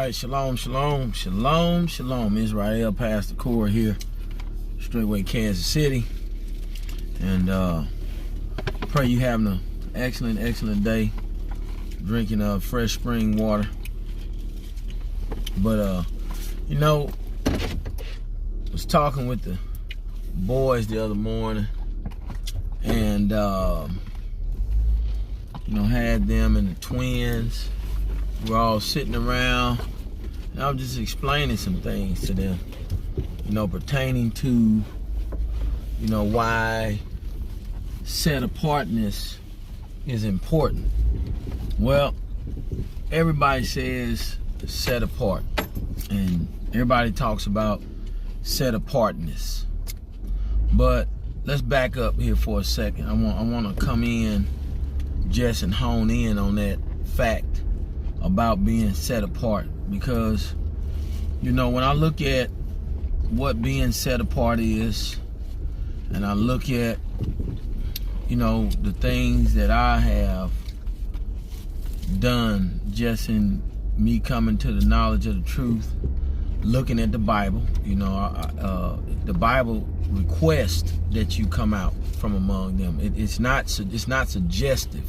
right, shalom, shalom, shalom, shalom. Israel, Pastor Core here, straightway Kansas City. And pray you having an excellent day, drinking fresh spring water. But I was talking with the boys the other morning, and had them and the twins. We're all sitting around, and I was just explaining some things to them, pertaining to, why set apartness is important. Well, everybody says set apart, and everybody talks about set apartness. But let's back up here for a second. I want to come in just and hone in on that fact about being set apart, because when I look at what being set apart is, and I look at the things that I have done just in me coming to the knowledge of the truth, looking at the Bible, the Bible requests that you come out from among them. It's not suggestive.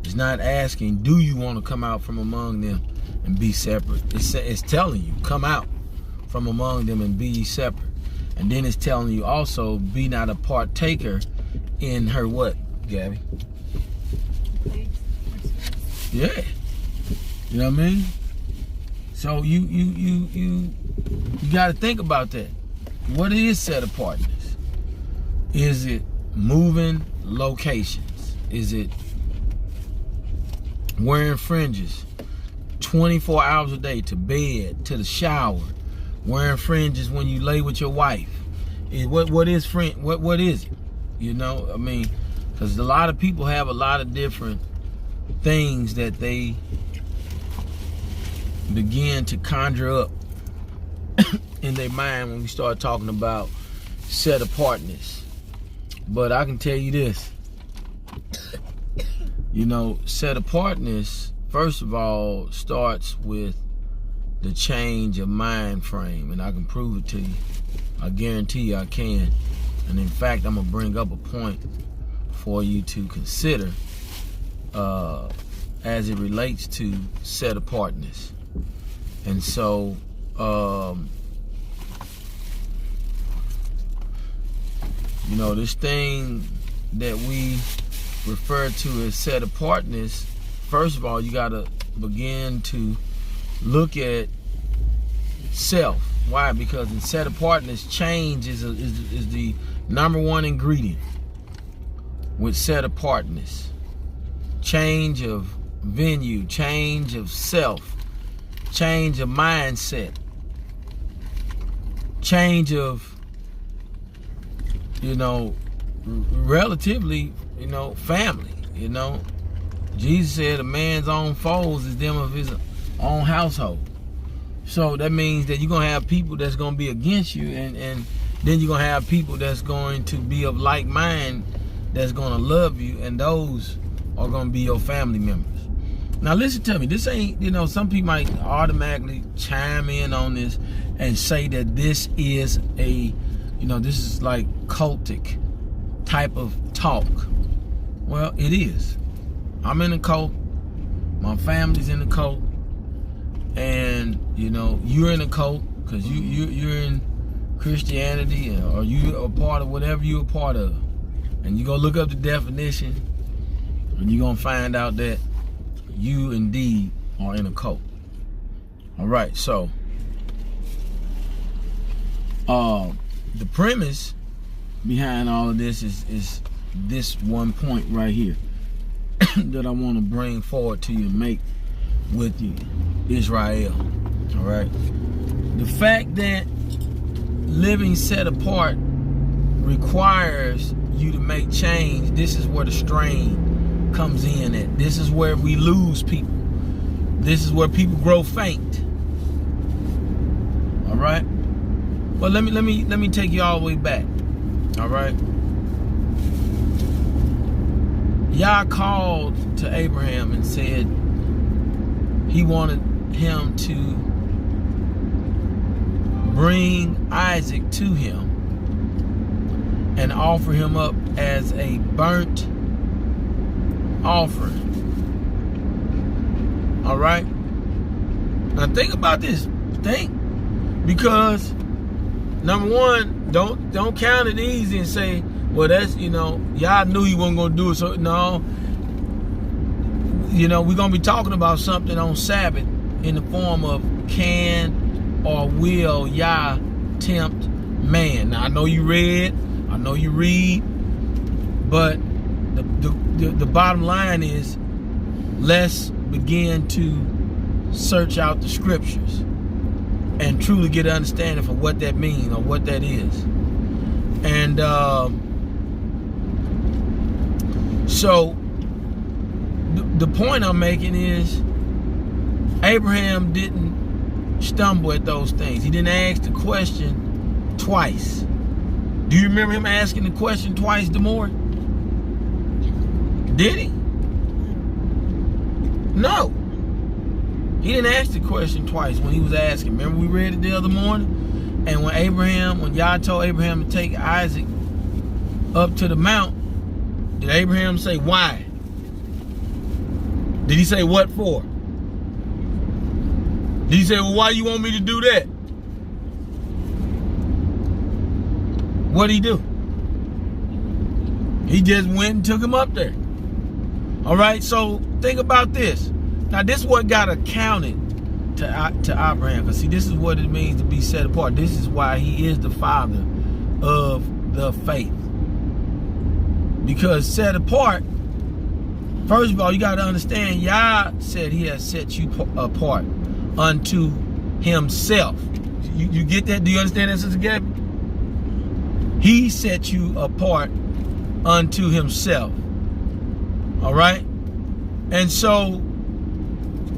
It's not asking, do you want to come out from among them and be separate? It's telling you, come out from among them and be ye separate. And then it's telling you also, be not a partaker in her what, Gabby? Yeah. You know what I mean? So you got to think about that. What is set apartness? Is it moving locations? Is it wearing fringes 24 hours a day, to bed, to the shower, wearing fringes when you lay with your wife? What is fringe? What is it? Because a lot of people have a lot of different things that they begin to conjure up in their mind when we start talking about set apartness. But I can tell you this. Set apartness, first of all, starts with the change of mind frame, and I can prove it to you. I guarantee you I can. And in fact, I'm going to bring up a point for you to consider as it relates to set apartness. And so, this thing that we refer to as set apartness, first of all, you got to begin to look at self. Why? Because in set apartness, change is the number one ingredient with set apartness. Change of venue, change of self, change of mindset, change of relatively family. Jesus said a man's own foes is them of his own household. So that means that you're going to have people that's going to be against you, and then you're going to have people that's going to be of like mind, that's going to love you, and those are going to be your family members. Now listen to me, this ain't, some people might automatically chime in on this and say that this is this is like cultic type of talk. Well, it is. I'm in a cult. My family's in a cult. And, you're in a cult because you're in Christianity, or you're a part of whatever you're a part of. And you go look up the definition, and you're going to find out that you indeed are in a cult. All right, so the premise behind all of this is this one point right here that I want to bring forward to you and make with you, Israel. All right, the fact that living set apart requires you to make change. This is where the strain comes in at. This is where we lose people. This is where people grow faint. All right. Well, let me take you all the way back. All right. Yah called to Abraham and said he wanted him to bring Isaac to him and offer him up as a burnt offering. All right. Now think about this. Think, because number one, don't count it easy and say, well, that's, y'all knew he wasn't gonna do it. So no, we're gonna be talking about something on Sabbath in the form of can or will Yah tempt man. Now I know you read, I know you read, but the bottom line is, let's begin to search out the scriptures and truly get an understanding for what that means or what that is. And so the point I'm making is, Abraham didn't stumble at those things. He didn't ask the question twice. Do you remember him asking the question twice, Demore? Did he? No. He didn't ask the question twice when he was asking. Remember we read it the other morning? And when Yah told Abraham to take Isaac up to the mount, did Abraham say why? Did he say what for? Did he say, well, why you want me to do that? What'd he do? He just went and took him up there. All right, so think about this. Now, this is what got accounted to Abraham. Because, see, this is what it means to be set apart. This is why he is the father of the faith. Because set apart, first of all, you got to understand, Yah said he has set you apart unto himself. You get that? Do you understand that, Sister Gabby? He set you apart unto himself. All right? And so,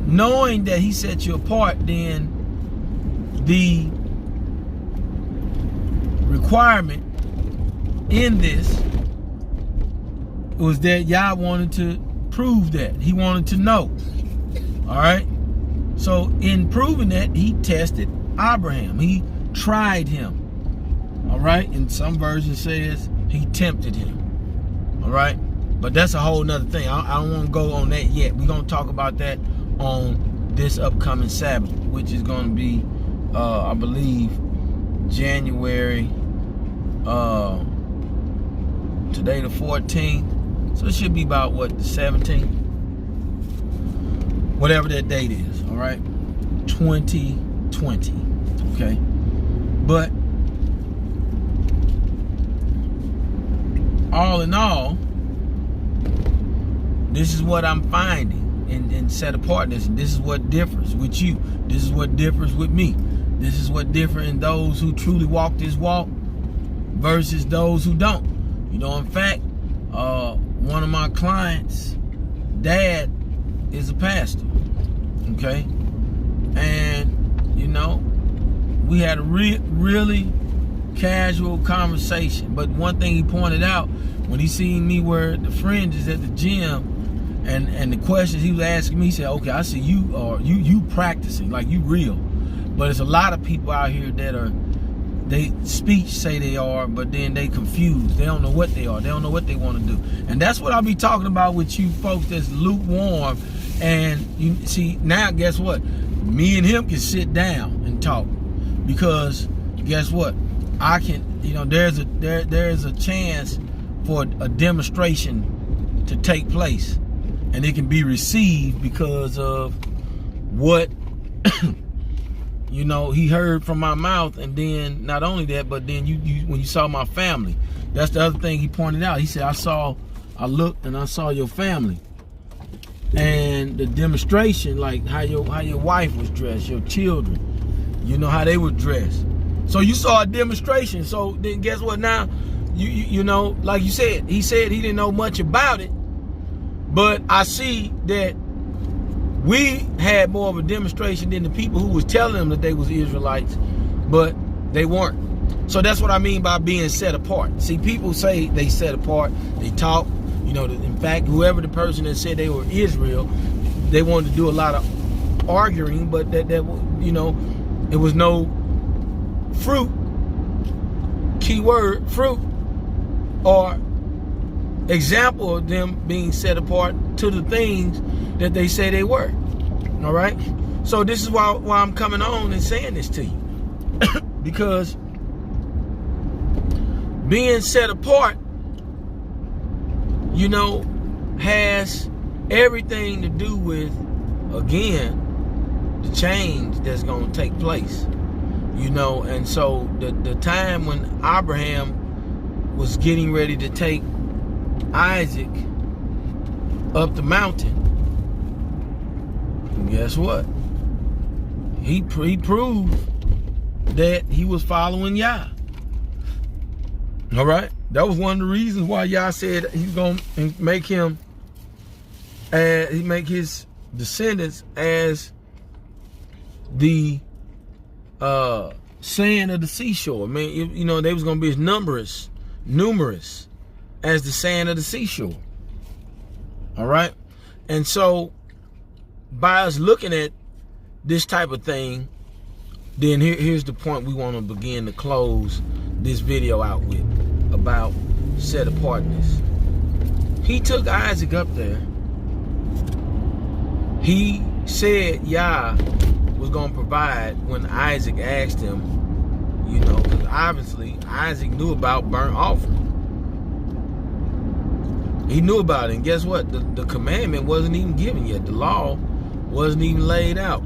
knowing that he set you apart, then the requirement in this was that Yah wanted to prove that. He wanted to know. All right? So in proving that, he tested Abraham. He tried him. All right? And some version says he tempted him. All right? But that's a whole nother thing. I don't want to go on that yet. We're going to talk about that on this upcoming Sabbath, which is going to be, I believe, January, today the 14th. So it should be about, what, the 17th? Whatever that date is, all right? 2020, okay? But all in all, this is what I'm finding in set apartness, and this is what differs with you. This is what differs with me. This is what differs in those who truly walk this walk versus those who don't. In fact, one of my clients' dad is a pastor, okay? And, we had a really casual conversation. But one thing he pointed out, when he seen me wear the fringes at the gym, and the questions he was asking me, he said, okay, I see you practicing, like you real. But there's a lot of people out here that they speech say they are, but then they confused. They don't know what they are. They don't know what they want to do. And that's what I'll be talking about with you folks that's lukewarm. And you see, now guess what? Me and him can sit down and talk. Because guess what? I can, there's a chance for a demonstration to take place. And it can be received because of what he heard from my mouth. And then not only that, but then you when you saw my family, that's the other thing he pointed out. He said, I looked and I saw your family, and the demonstration, like how your wife was dressed, your children, how they were dressed. So you saw a demonstration. So then guess what? Now you know, like you said, he said he didn't know much about it, but I see that we had more of a demonstration than the people who was telling them that they was Israelites, but they weren't. So that's what I mean by being set apart. See, people say they set apart, they talk, in fact, whoever the person that said they were Israel, they wanted to do a lot of arguing, but that it was no fruit, keyword fruit, or example of them being set apart to the things that they say they were. All right? So this is why I'm coming on and saying this to you. Because being set apart, you know, has everything to do with, again, the change that's going to take place. You know, and so the time when Abraham was getting ready to take Isaac up the mountain, guess what? He proved that he was following Yah. All right? That was one of the reasons why Yah said he's going to make him, he make his descendants as the sand of the seashore. I mean, you know, they was going to be as numerous as the sand of the seashore. All right? And so, by us looking at this type of thing, then here's the point we want to begin to close this video out with about set apartness. He took Isaac up there. He said Yah was going to provide when Isaac asked him, you know, because obviously Isaac knew about burnt offering. He knew about it, and guess what? The commandment wasn't even given yet. The law wasn't even laid out.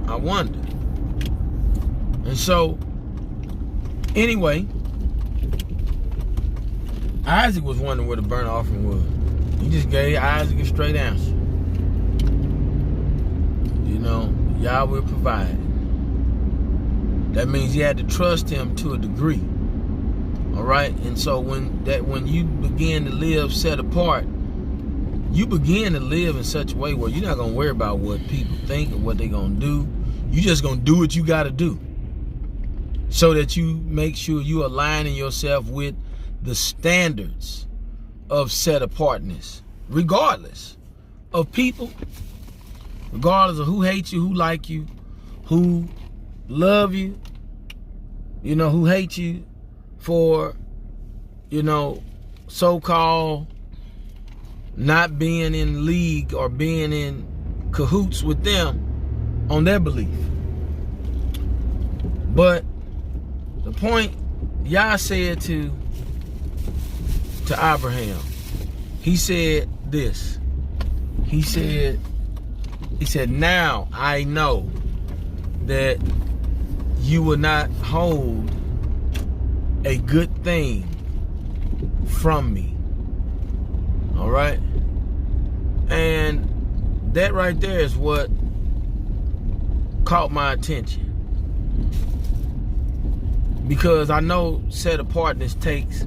I wonder. And so, anyway, Isaac was wondering where the burnt offering was. He just gave Isaac a straight answer. You know, Yah will provide. That means he had to trust him to a degree. All right? And so when you begin to live set apart, you begin to live in such a way where you're not going to worry about what people think and what they're going to do. You're just going to do what you got to do, so that you make sure you aligning yourself with the standards of set apartness, regardless of people, regardless of who hates you, who like you, who love you, you know, who hate you for, you know, so-called not being in league or being in cahoots with them on their belief. But the point Yah said to Abraham, he said this. He said, now I know that you will not hold a good thing from me. All right? And that right there is what caught my attention. Because I know set apartness takes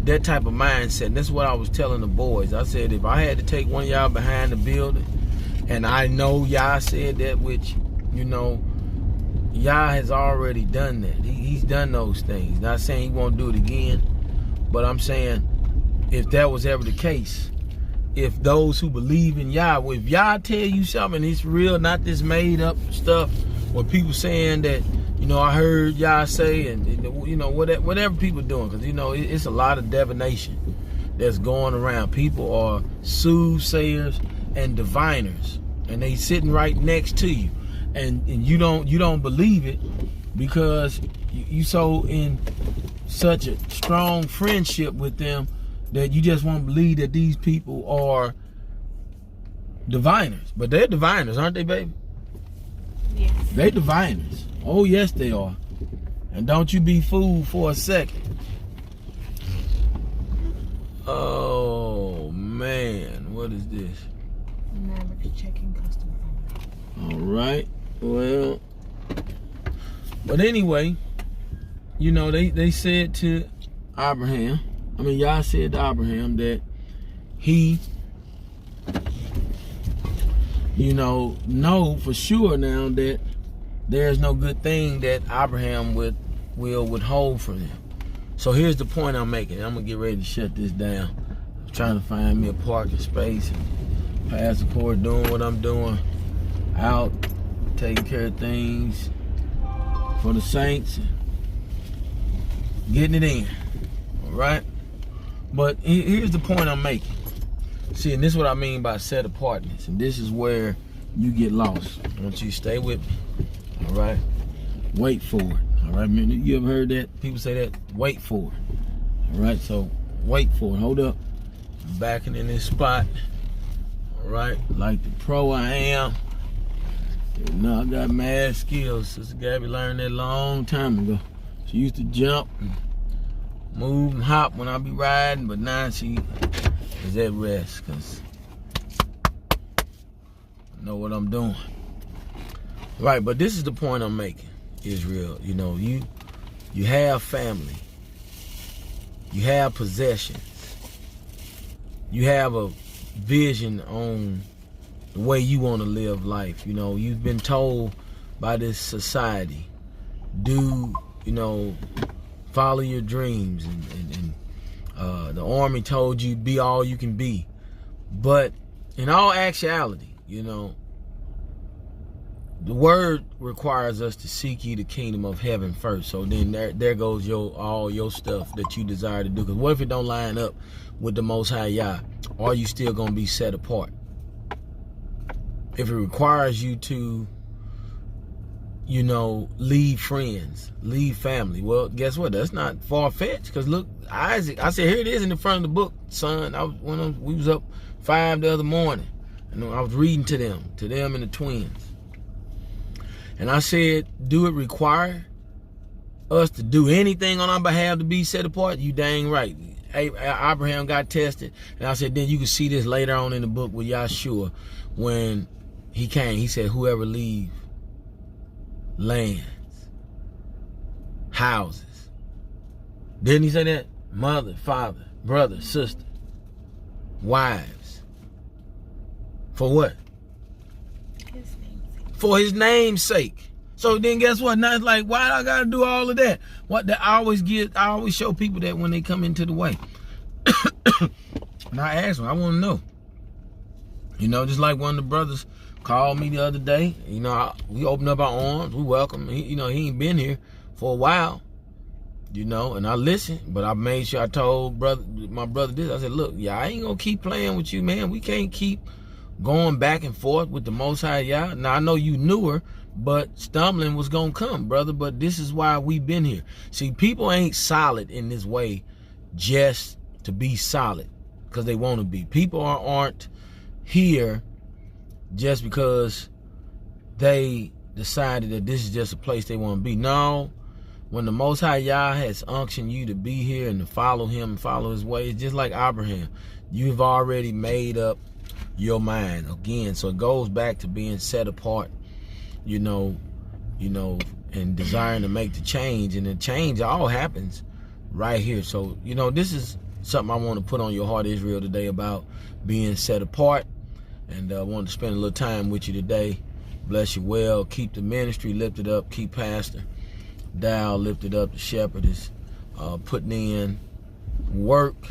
that type of mindset. And that's what I was telling the boys. I said, if I had to take one of y'all behind the building, and I know Yah said that, which, you know, Yah has already done that. He's done those things. Not saying he won't do it again, but I'm saying if that was ever the case, if those who believe in Yah, if Yah tell you something, it's real, not this made up stuff, or people saying that, you know, I heard Yah say, and you know, whatever people doing, because, you know, it's a lot of divination that's going around. People are soothsayers and diviners, and they sitting right next to you, and you don't believe it because you so in such a strong friendship with them that you just won't believe that these people are diviners. But they're diviners, aren't they, baby? Yes. They diviners. Oh, yes, they are. And don't you be fooled for a second. Oh, man. What is this? Maverick's checking customer. All right. Well, but anyway, you know, they said to Abraham, Yah said to Abraham that he, you know for sure now that there's no good thing that Abraham will withhold from him. So here's the point I'm making. I'm going to get ready to shut this down. I'm trying to find me a parking space and pass the court, doing what I'm doing, out, taking care of things. for the saints, getting it in. All right? But here's the point I'm making. See, and this is what I mean by set apartness. And this is where you get lost. I want you to stay with me. All right? Wait for it. All right? You ever heard that? People say that? Wait for it. All right? So, wait for it. Hold up. I'm backing in this spot. All right? Like the pro I am. You know, I got mad skills. Sister Gabby learned that a long time ago. She used to jump and move and hop when I be riding, but now she is at rest because I know what I'm doing. Right, but this is the point I'm making, Israel. You know, you have family. You have possessions. You have a vision on the way you want to live life. You know, you've been told by this society, follow your dreams, and the army told you be all you can be. But in all actuality, you know, the word requires us to seek ye the kingdom of heaven first. So then there goes all your stuff that you desire to do. Because what if it don't line up with the Most High Yah? Are you still going to be set apart? If it requires you to, you know, leave friends, leave family, well, guess what? That's not far-fetched. Because look, Isaac, I said, here it is in the front of the book, son. We was up 5 the other morning, and I was reading to them and the twins. And I said, do it require us to do anything on our behalf to be set apart? You dang right. Abraham got tested. And I said, then you can see this later on in the book with Yahshua when he came. He said, whoever leave lands, houses. Didn't he say that? Mother, father, brother, sister, wives. For what? For his name's sake. So then guess what? Now it's like, why do I gotta do all of that? I always show people that when they come into the way. And I ask them, I want to know. You know, just like one of the brothers called me the other day. You know, we opened up our arms, we welcome. He ain't been here for a while. You know, and I listened, but I made sure I told my brother this. I said, look, I ain't gonna keep playing with you, man. We can't keep going back and forth with the Most High Yah. Now, I know you knew her, but stumbling was going to come, brother. But this is why we've been here. See, people ain't solid in this way just to be solid because they want to be. People aren't here just because they decided that this is just a place they want to be. No, when the Most High Yah has unctioned you to be here and to follow him and follow his ways, just like Abraham, you've already made up your mind again. So it goes back to being set apart, you know, and desiring to make the change. And the change all happens right here. So, you know, this is something I want to put on your heart, Israel, today about being set apart. And I wanted to spend a little time with you today. Bless you well. Keep the ministry lifted up. Keep Pastor Dow lifted up. The shepherd is putting in work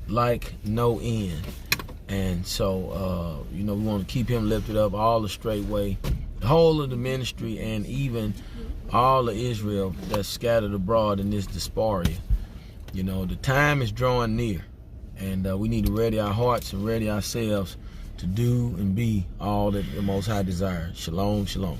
like no end. And so, you know, we want to keep him lifted up all the straight way. The whole of the ministry and even all of Israel that's scattered abroad in this diaspora. You know, the time is drawing near. And we need to ready our hearts and ready ourselves to do and be all that the Most High desires. Shalom, shalom.